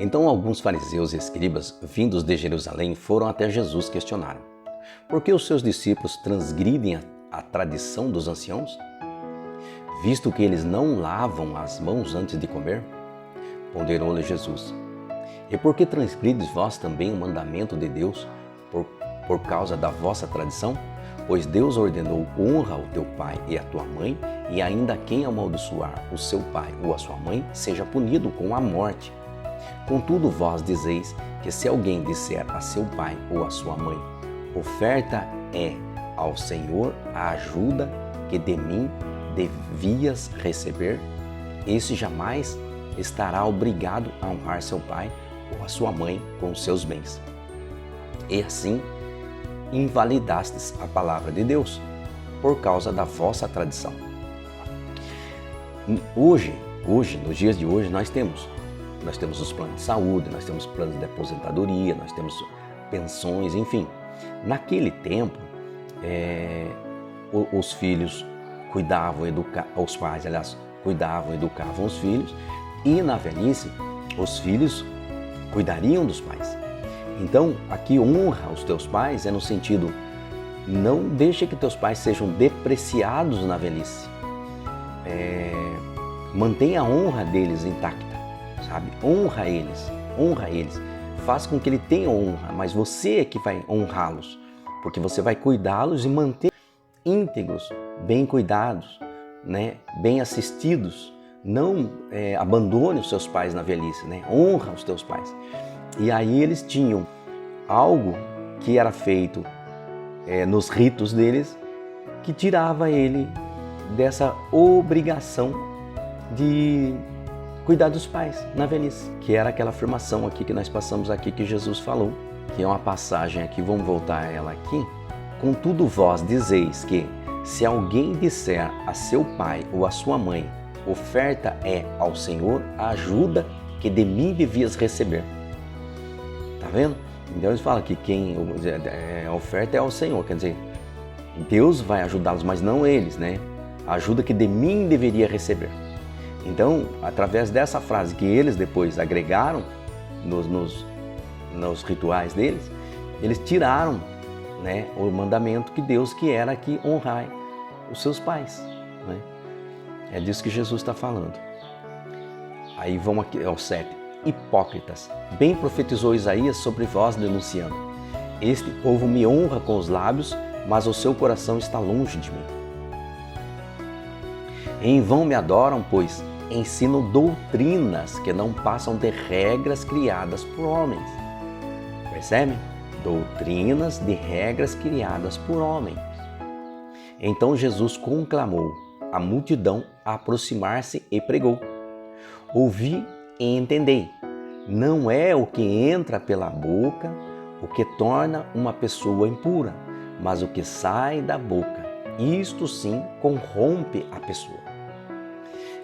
Então alguns fariseus e escribas, vindos de Jerusalém, foram até Jesus e questionaram: por que os seus discípulos transgridem a tradição dos anciãos, visto que eles não lavam as mãos antes de comer? Ponderou-lhe Jesus: e por que transgrides vós também o mandamento de Deus por causa da vossa tradição? Pois Deus ordenou: honra o teu pai e a tua mãe, e ainda quem amaldiçoar o seu pai ou a sua mãe, seja punido com a morte. Contudo, vós dizeis que se alguém disser a seu pai ou a sua mãe: oferta é ao Senhor a ajuda que de mim devias receber, esse jamais estará obrigado a honrar seu pai ou a sua mãe com os seus bens. E assim invalidastes a palavra de Deus por causa da vossa tradição. Hoje, nos dias de hoje, nós temos os planos de saúde, nós temos planos de aposentadoria, nós temos pensões, enfim. Naquele tempo, os filhos cuidavam, os pais, aliás, cuidavam, educavam os filhos, e na velhice, os filhos cuidariam dos pais. Então, aqui honra os teus pais é no sentido, não deixe que teus pais sejam depreciados na velhice. Mantenha a honra deles intacta, sabe? Honra eles. Faz com que ele tenha honra, mas você é que vai honrá-los, porque você vai cuidá-los e manter íntegros, bem cuidados, né? Bem assistidos. Não abandone os seus pais na velhice, né? Honra os teus pais. E aí eles tinham algo que era feito nos ritos deles, que tirava ele dessa obrigação de cuidar dos pais na velhice, que era aquela afirmação aqui que nós passamos aqui, que Jesus falou, que é uma passagem aqui, vamos voltar a ela aqui. Contudo, vós dizeis que se alguém disser a seu pai ou a sua mãe: oferta é ao Senhor a ajuda que de mim devias receber. Tá vendo? Então eles falam que a oferta é ao Senhor, quer dizer, Deus vai ajudá-los, mas não eles, né? A ajuda que de mim deveria receber. Então, através dessa frase que eles depois agregaram nos rituais deles, eles tiraram, né, o mandamento que Deus que era que honrai os seus pais, né? É disso que Jesus está falando. Aí vamos aqui ao 7. Hipócritas, bem profetizou Isaías sobre vós, denunciando: este povo me honra com os lábios, mas o seu coração está longe de mim. Em vão me adoram, pois ensinam doutrinas que não passam de regras criadas por homens. Percebe? Doutrinas de regras criadas por homens. Então Jesus conclamou a multidão a aproximar-se e pregou: ouvi e entendei, não é o que entra pela boca o que torna uma pessoa impura, mas o que sai da boca, isto sim corrompe a pessoa.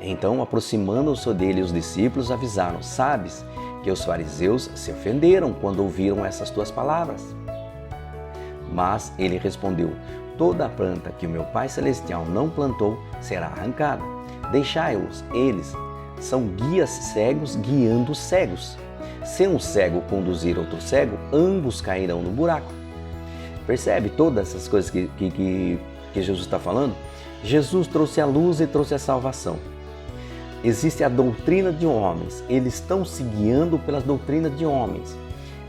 Então, aproximando-se dele, os discípulos avisaram: sabes que os fariseus se ofenderam quando ouviram essas tuas palavras? Mas ele respondeu: toda a planta que o meu Pai Celestial não plantou será arrancada. Deixai-os, eles são guias cegos guiando cegos. Se um cego conduzir outro cego, ambos cairão no buraco. Percebe todas essas coisas que Jesus está falando? Jesus trouxe a luz e trouxe a salvação. Existe a doutrina de homens, eles estão se guiando pelas doutrinas de homens.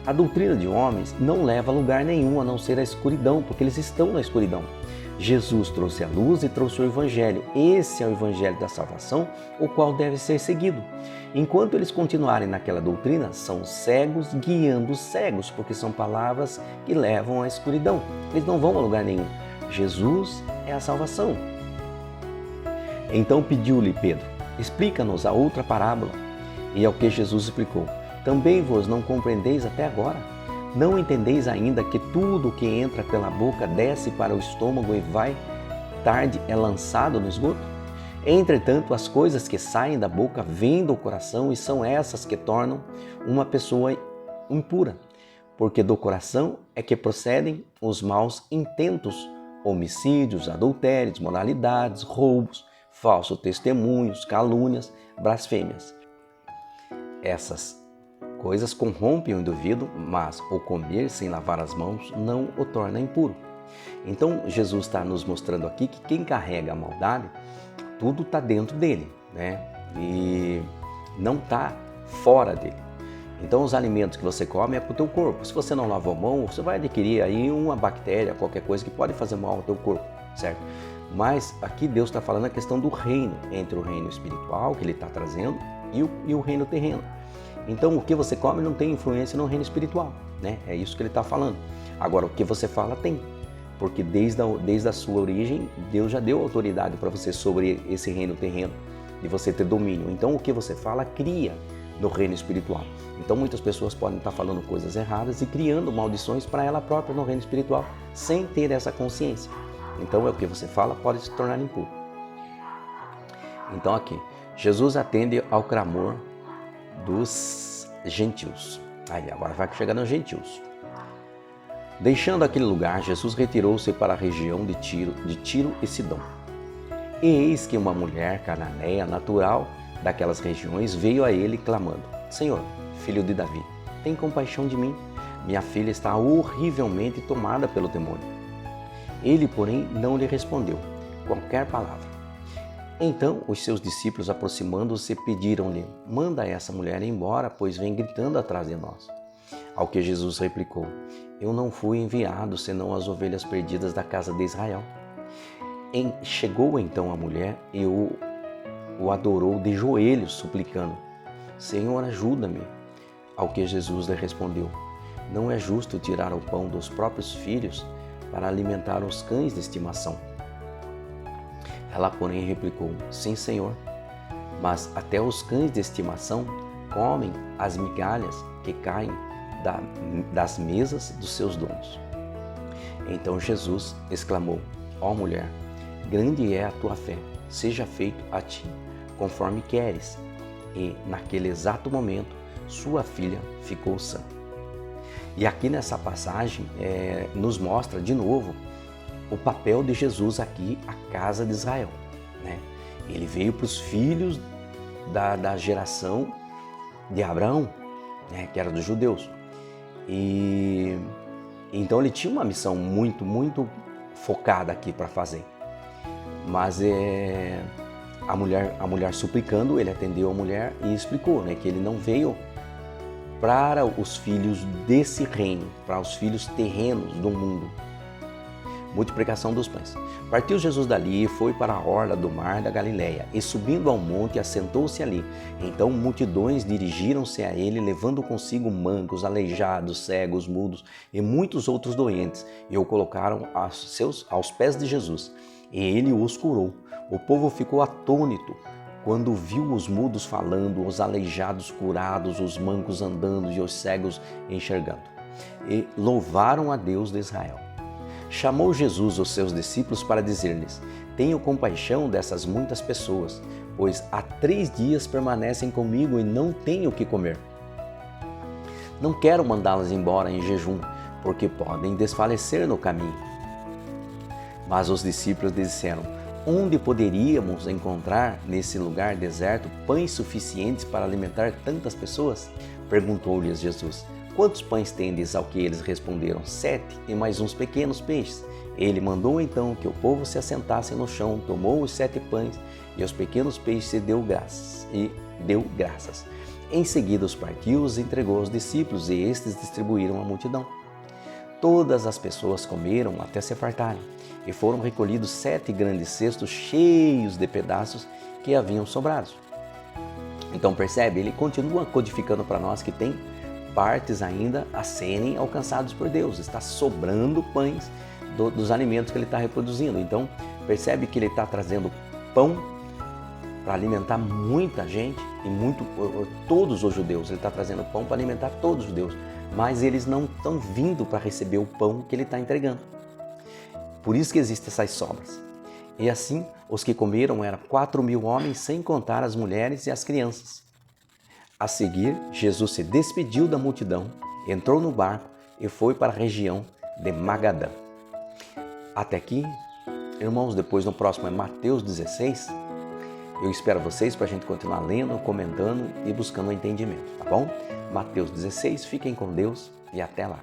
A doutrina de homens não leva a lugar nenhum a não ser a escuridão, porque eles estão na escuridão. Jesus trouxe a luz e trouxe o Evangelho. Esse é o Evangelho da salvação, o qual deve ser seguido. Enquanto eles continuarem naquela doutrina, são cegos guiando cegos, porque são palavras que levam à escuridão. Eles não vão a lugar nenhum. Jesus é a salvação. Então pediu-lhe Pedro: explica-nos a outra parábola. E ao que Jesus explicou: também vos não compreendeis até agora? Não entendeis ainda que tudo o que entra pela boca desce para o estômago e vai tarde é lançado no esgoto? Entretanto, as coisas que saem da boca vêm do coração e são essas que tornam uma pessoa impura. Porque do coração é que procedem os maus intentos, homicídios, adultérios, moralidades, roubos, falsos testemunhos, calúnias, blasfêmias. Essas coisas corrompem o indivíduo, mas o comer sem lavar as mãos não o torna impuro. Então, Jesus está nos mostrando aqui que quem carrega a maldade, tudo está dentro dele, né? E não está fora dele. Então, os alimentos que você come é para o teu corpo. Se você não lavou a mão, você vai adquirir aí uma bactéria, qualquer coisa que pode fazer mal ao teu corpo, certo? Mas aqui Deus está falando a questão do reino, entre o reino espiritual que Ele está trazendo e o reino terreno. Então, o que você come não tem influência no reino espiritual, né? É isso que Ele está falando. Agora, o que você fala tem, porque desde a sua origem, Deus já deu autoridade para você sobre esse reino terreno, de você ter domínio. Então, o que você fala cria no reino espiritual. Então, muitas pessoas podem estar falando coisas erradas e criando maldições para ela própria no reino espiritual, sem ter essa consciência. Então, é o que você fala pode se tornar impuro. Então, aqui, Jesus atende ao clamor dos gentios. Aí, agora vai chegar nos gentios. Deixando aquele lugar, Jesus retirou-se para a região de Tiro e Sidom. E eis que uma mulher cananeia natural daquelas regiões veio a ele clamando: Senhor, filho de Davi, tem compaixão de mim. Minha filha está horrivelmente tomada pelo demônio. Ele, porém, não lhe respondeu qualquer palavra. Então os seus discípulos, aproximando-se, pediram-lhe: manda essa mulher embora, pois vem gritando atrás de nós. Ao que Jesus replicou: eu não fui enviado senão as ovelhas perdidas da casa de Israel. Chegou então a mulher e o adorou de joelhos, suplicando: Senhor, ajuda-me. Ao que Jesus lhe respondeu: não é justo tirar o pão dos próprios filhos para alimentar os cães de estimação. Ela, porém, replicou: sim, Senhor, mas até os cães de estimação comem as migalhas que caem das mesas dos seus donos. Então Jesus exclamou: ó mulher, grande é a tua fé, seja feito a ti conforme queres. E naquele exato momento sua filha ficou sã. E aqui nessa passagem nos mostra de novo o papel de Jesus aqui, a casa de Israel, né? Ele veio para os filhos da geração de Abraão, né, que era dos judeus. E então ele tinha uma missão muito, muito focada aqui para fazer. Mas a mulher suplicando, ele atendeu a mulher e explicou, né, que ele não veio para os filhos desse reino, para os filhos terrenos do mundo. Multiplicação dos pães. Partiu Jesus dali e foi para a orla do mar da Galileia, e subindo ao monte, assentou-se ali. Então multidões dirigiram-se a ele, levando consigo mancos, aleijados, cegos, mudos e muitos outros doentes, e o colocaram aos pés de Jesus, e ele os curou. O povo ficou atônito quando viu os mudos falando, os aleijados curados, os mancos andando e os cegos enxergando, e louvaram a Deus de Israel. Chamou Jesus os seus discípulos para dizer-lhes: tenho compaixão dessas muitas pessoas, pois há 3 dias permanecem comigo e não tenho o que comer. Não quero mandá-las embora em jejum, porque podem desfalecer no caminho. Mas os discípulos disseram: onde poderíamos encontrar nesse lugar deserto pães suficientes para alimentar tantas pessoas? Perguntou-lhes Jesus: quantos pães tendes? Ao que eles responderam: 7, e mais uns pequenos peixes. Ele mandou então que o povo se assentasse no chão, tomou os 7 pães e os pequenos peixes e deu graças. Em seguida os partiu, os entregou aos discípulos, e estes distribuíram à multidão. Todas as pessoas comeram até se fartarem, e foram recolhidos 7 grandes cestos cheios de pedaços que haviam sobrado. Então percebe, ele continua codificando para nós que tem partes ainda a serem alcançados por Deus. Está sobrando pães dos alimentos que ele está reproduzindo. Então percebe que ele está trazendo pão para alimentar muita gente e todos os judeus. Ele está trazendo pão para alimentar todos os judeus, mas eles não estão vindo para receber o pão que ele está entregando. Por isso que existem essas sobras. E assim, os que comeram eram 4.000 homens, sem contar as mulheres e as crianças. A seguir, Jesus se despediu da multidão, entrou no barco e foi para a região de Magadã. Até aqui, irmãos, depois no próximo é Mateus 16, Eu espero vocês para a gente continuar lendo, comentando e buscando o entendimento, tá bom? Mateus 16, fiquem com Deus e até lá.